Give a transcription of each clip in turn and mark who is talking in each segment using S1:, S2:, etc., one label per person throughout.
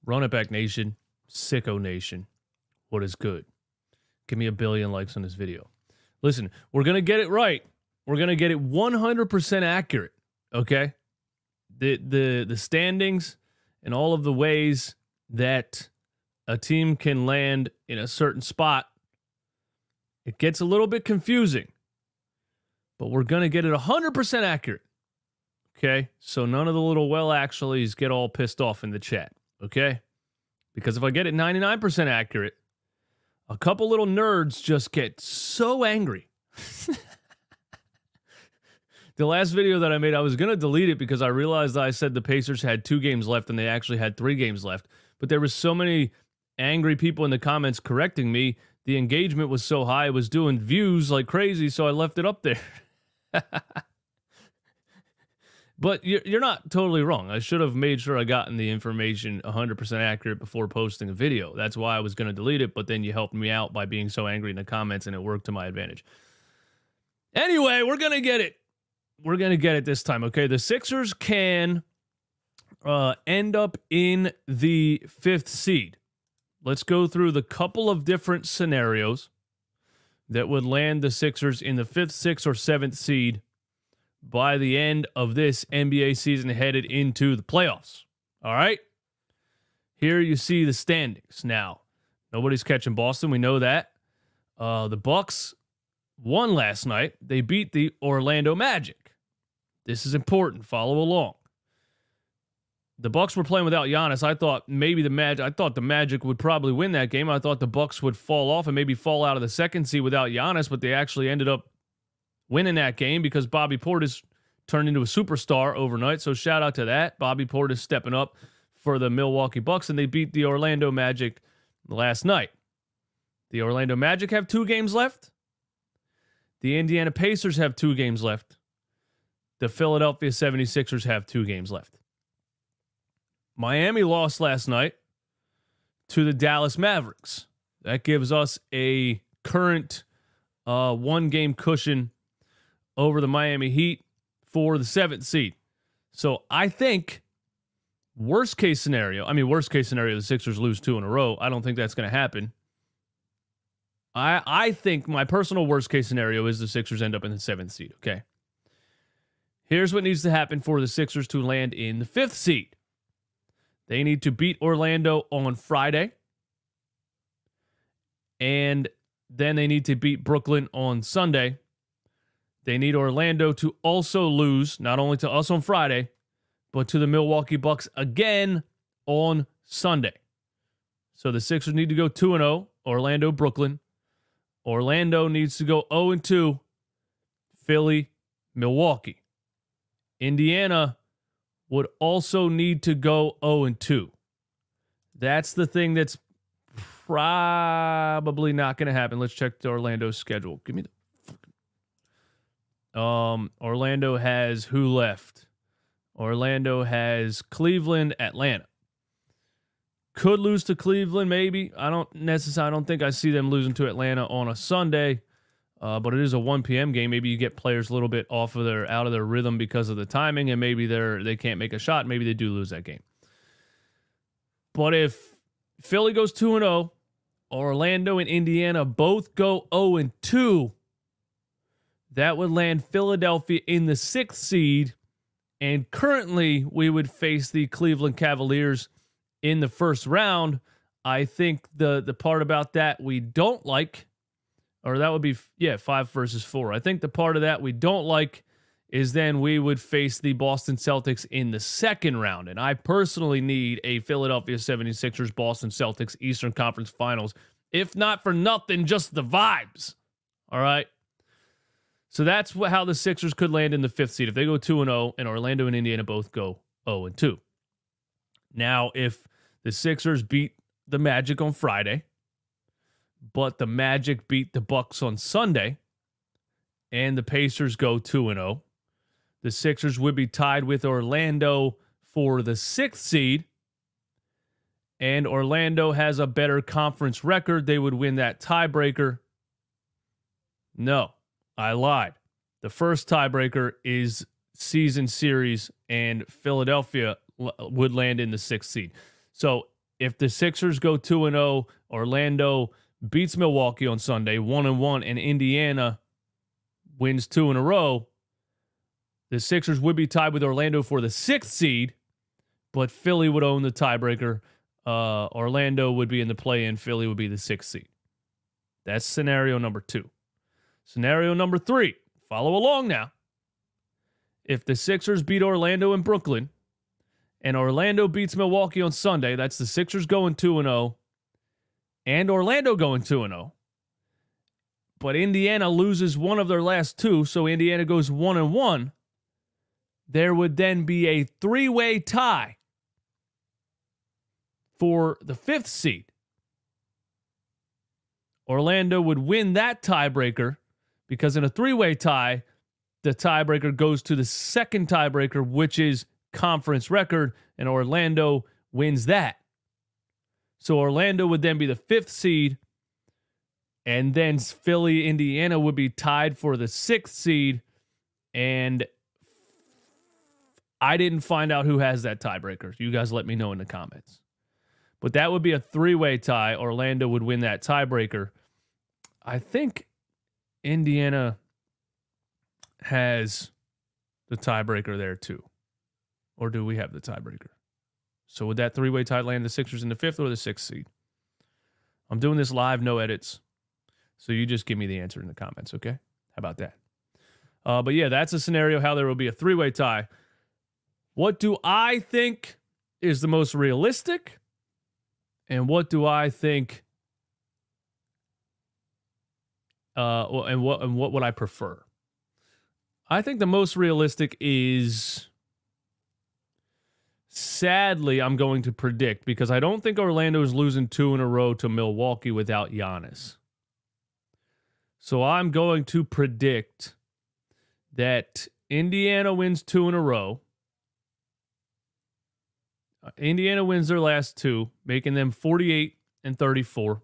S1: Run It Back Nation, Sicko Nation, what is good? Give me 1 billion likes on this video. Listen, we're going to get it right. We're going to get it 100% accurate, okay? The standings and all of the ways that a team can land in a certain spot, it gets a little bit confusing, but we're going to get it 100% accurate, okay? So none of the little well-actuallys get all pissed off in the chat, okay? Because if I get it 99% accurate, a couple little nerds just get so angry. The last video that I made, I was going to delete it because I realized I said the Pacers had 2 games left and they actually had 3 games left. But there was so many angry people in the comments correcting me. The engagement was so high, it was doing views like crazy, so I left it up there. But you're not totally wrong. I should have made sure I gotten the information 100% accurate before posting a video. That's why I was going to delete it, but then you helped me out by being so angry in the comments, and it worked to my advantage. Anyway, we're going to get it. We're going to get it this time, okay? The Sixers can end up in the 5th seed. Let's go through the couple of different scenarios that would land the Sixers in the 5th, 6th, or 7th seed by the end of this NBA season headed into the playoffs. All right? Here you see the standings. Now, nobody's catching Boston. We know that. The Bucks won last night. They beat the Orlando Magic. This is important. Follow along. The Bucks were playing without Giannis. I thought maybe the Magic would probably win that game. I thought the Bucks would fall off and maybe fall out of the 2nd seed without Giannis, but they actually ended up winning that game because Bobby Portis turned into a superstar overnight. So shout out to that. Bobby Portis stepping up for the Milwaukee Bucks, and they beat the Orlando Magic last night. The Orlando Magic have 2 games left. The Indiana Pacers have 2 games left. The Philadelphia 76ers have 2 games left. Miami lost last night to the Dallas Mavericks. That gives us a current 1-game cushion over the Miami Heat for the 7th seed. So I think worst case scenario, the Sixers lose 2 in a row. I don't think that's going to happen. I think my personal worst case scenario is the Sixers end up in the 7th seed, okay? Here's what needs to happen for the Sixers to land in the 5th seed. They need to beat Orlando on Friday. And then they need to beat Brooklyn on Sunday. They need Orlando to also lose, not only to us on Friday, but to the Milwaukee Bucks again on Sunday. So the Sixers need to go 2-0, Orlando, Brooklyn. Orlando needs to go 0-2, Philly, Milwaukee. Indiana would also need to go 0-2. That's the thing that's probably not going to happen. Let's check the Orlando schedule. Give me the Orlando has who left? Orlando has Cleveland, Atlanta. Could lose to Cleveland, maybe. I don't think I see them losing to Atlanta on a Sunday. But it is a 1 p.m. game. Maybe you get players a little bit out of their rhythm because of the timing, and maybe they can't make a shot. Maybe they do lose that game. But if Philly goes 2-0, Orlando and Indiana both go 0-2, that would land Philadelphia in the 6th seed, and currently we would face the Cleveland Cavaliers in the 1st round. I think the part about that we don't like, or that would be, 5 versus 4. I think the part of that we don't like is then we would face the Boston Celtics in the 2nd round. And I personally need a Philadelphia 76ers Boston Celtics Eastern Conference Finals. If not for nothing, just the vibes. All right? So that's how the Sixers could land in the 5th seed. If they go 2-0 and Orlando and Indiana both go 0-2. Now, if the Sixers beat the Magic on Friday, but the Magic beat the Bucks on Sunday, and the Pacers go 2-0, the Sixers would be tied with Orlando for the 6th seed, and Orlando has a better conference record. They would win that tiebreaker. No, I lied. The first tiebreaker is season series, and Philadelphia would land in the 6th seed. So if the Sixers go 2-0, Orlando beats Milwaukee on Sunday 1-1, and Indiana wins 2 in a row, the Sixers would be tied with Orlando for the 6th seed, but Philly would own the tiebreaker. Orlando would be in the play-in. Philly would be the 6th seed. That's scenario number 2. Scenario number 3. Follow along now. If the Sixers beat Orlando in Brooklyn and Orlando beats Milwaukee on Sunday, that's the Sixers going 2-0 and Orlando going 2-0. But Indiana loses one of their last 2, so Indiana goes 1-1. There would then be a 3-way tie for the 5th seed. Orlando would win that tiebreaker because in a 3-way tie, the tiebreaker goes to the second tiebreaker, which is conference record, and Orlando wins that. So Orlando would then be the 5th seed, and then Philly, Indiana would be tied for the 6th seed, and I didn't find out who has that tiebreaker. You guys let me know in the comments. But that would be a 3-way tie. Orlando would win that tiebreaker. I think Indiana has the tiebreaker there too. Or do we have the tiebreaker? So would that 3-way tie land the Sixers in the 5th or the 6th seed? I'm doing this live, no edits. So you just give me the answer in the comments, okay? How about that? But yeah, that's a scenario how there will be a 3-way tie. What do I think is the most realistic? And what do I think and what would I prefer? I think the most realistic is, sadly, I'm going to predict, because I don't think Orlando is losing 2 in a row to Milwaukee without Giannis. So I'm going to predict that Indiana wins 2 in a row. Indiana wins their last 2, making them 48 and 34.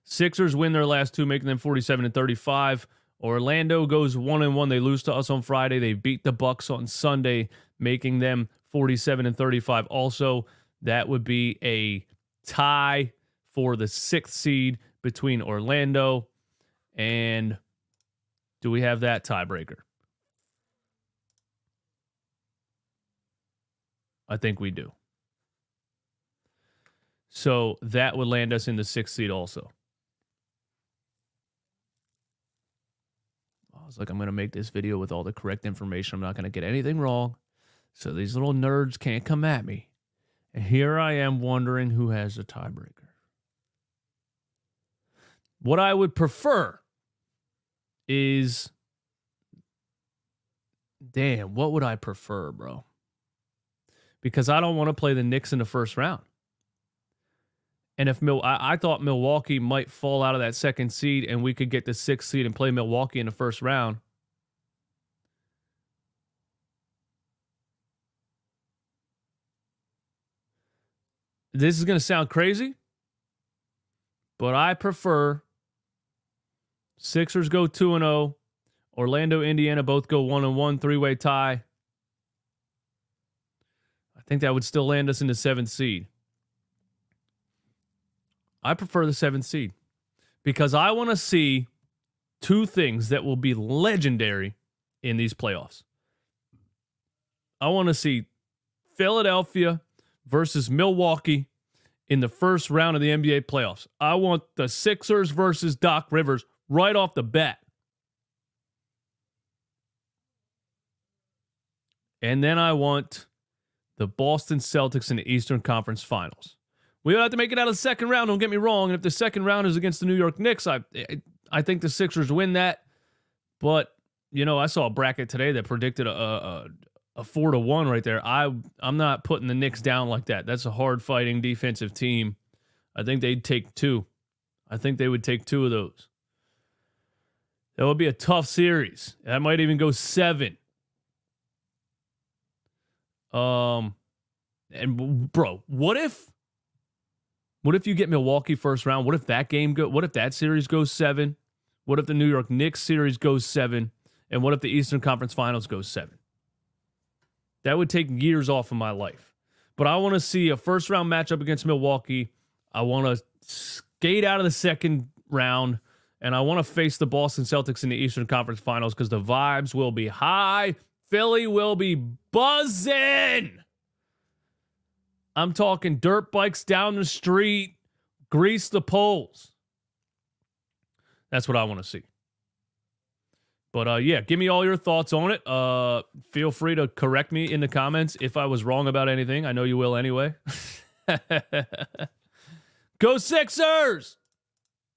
S1: Sixers win their last 2, making them 47 and 35. Orlando goes 1-1. They lose to us on Friday. They beat the Bucks on Sunday, making them 47 and 35. Also, that would be a tie for the 6th seed between Orlando and, do we have that tiebreaker? I think we do. So that would land us in the 6th seed also. I was like, I'm going to make this video with all the correct information. I'm not going to get anything wrong, so these little nerds can't come at me. And here I am wondering who has the tiebreaker. What I would prefer is, damn, what would I prefer, bro? Because I don't want to play the Knicks in the first round. And if I thought Milwaukee might fall out of that 2nd seed and we could get the 6th seed and play Milwaukee in the first round. This is going to sound crazy, but I prefer Sixers go 2-0, Orlando, Indiana both go 1-1, 3-way tie. I think that would still land us in the 7th seed. I prefer the 7th seed because I want to see 2 things that will be legendary in these playoffs. I want to see Philadelphia versus Milwaukee in the first round of the NBA playoffs. I want the Sixers versus Doc Rivers right off the bat. And then I want the Boston Celtics in the Eastern Conference Finals. We don't have to make it out of the 2nd round, don't get me wrong. And if the 2nd round is against the New York Knicks, I think the Sixers win that. But, you know, I saw a bracket today that predicted a 4-1 right there. I'm not putting the Knicks down like that. That's a hard-fighting defensive team. I think they'd take 2. I think they would take 2 of those. That would be a tough series. That might even go 7. And, bro, what if you get Milwaukee first round? What if that game what if that series goes 7? What if the New York Knicks series goes 7? And what if the Eastern Conference Finals goes 7? That would take years off of my life. But I want to see a first-round matchup against Milwaukee. I want to skate out of the second round, and I want to face the Boston Celtics in the Eastern Conference Finals because the vibes will be high. Philly will be buzzing. I'm talking dirt bikes down the street, grease the poles. That's what I want to see. But yeah, give me all your thoughts on it. Feel free to correct me in the comments if I was wrong about anything. I know you will anyway. Go Sixers!